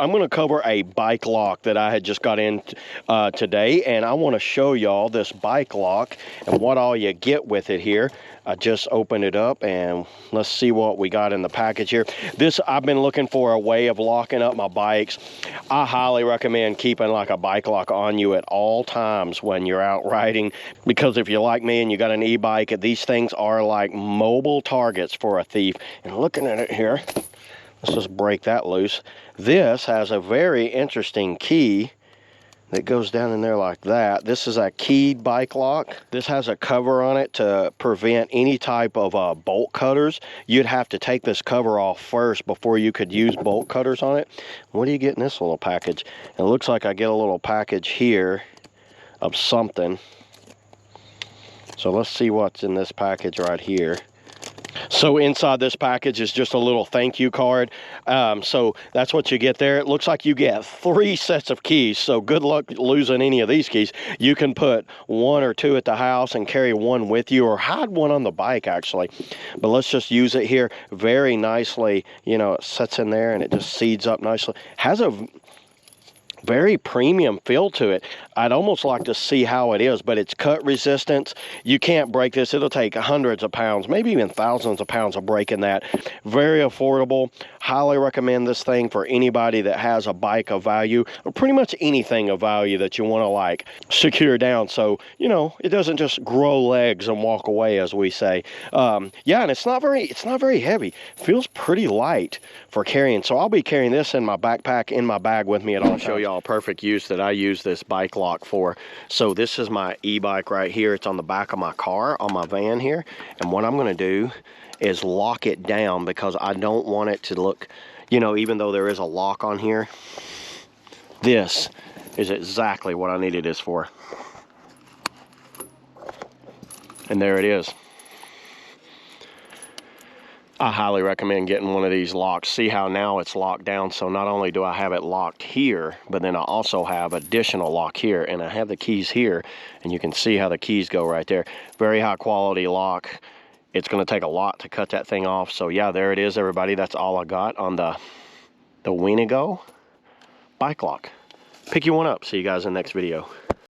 I'm going to cover a bike lock that I had just got in today, and I want to show y'all this bike lock and what all you get with it here. I just opened it up, and let's see what we got in the package here. I've been looking for a way of locking up my bikes. I highly recommend keeping like a bike lock on you at all times when you're out riding, because if you're like me and you got an e-bike, these things are like mobile targets for a thief. And looking at it here, let's just break that loose. This has a very interesting key that goes down in there like that. This is a keyed bike lock. This has a cover on it to prevent any type of bolt cutters. You'd have to take this cover off first before you could use bolt cutters on it. What do you get in this little package? It looks like I get a little package here of something. So let's see what's in this package right here. So inside this package is just a little thank you card. So that's what you get there. It looks like you get 3 sets of keys. So good luck losing any of these keys. You can put 1 or 2 at the house and carry 1 with you, or hide 1 on the bike actually. But let's just use it here very nicely. You know, it sets in there and it just seeds up nicely. Has a very premium feel to it. I'd almost like to see how it is, but it's cut resistance. You can't break this. It'll take hundreds of pounds, maybe even thousands of pounds of breaking that. Very affordable. Highly recommend this thing for anybody that has a bike of value, or pretty much anything of value that you want to like secure down, so you know it doesn't just grow legs and walk away, as we say. Yeah, and it's not very heavy. Feels pretty light for carrying. So I'll be carrying this in my backpack, in my bag with me, and I'll show y'all a perfect use that I use this bike lock for. So this is my e-bike right here. It's on the back of my car, on my van here, and what I'm going to do is lock it down, because I don't want it to look, you know, even though there is a lock on here, this is exactly what I needed this for. And there it is. I highly recommend getting one of these locks. See how now it's locked down, so not only do I have it locked here, but then I also have additional lock here, and I have the keys here, and you can see how the keys go right there. Very high quality lock. It's going to take a lot to cut that thing off. So yeah, there it is, everybody. That's all I got on the Weogine bike lock. Pick you one up. See you guys in the next video.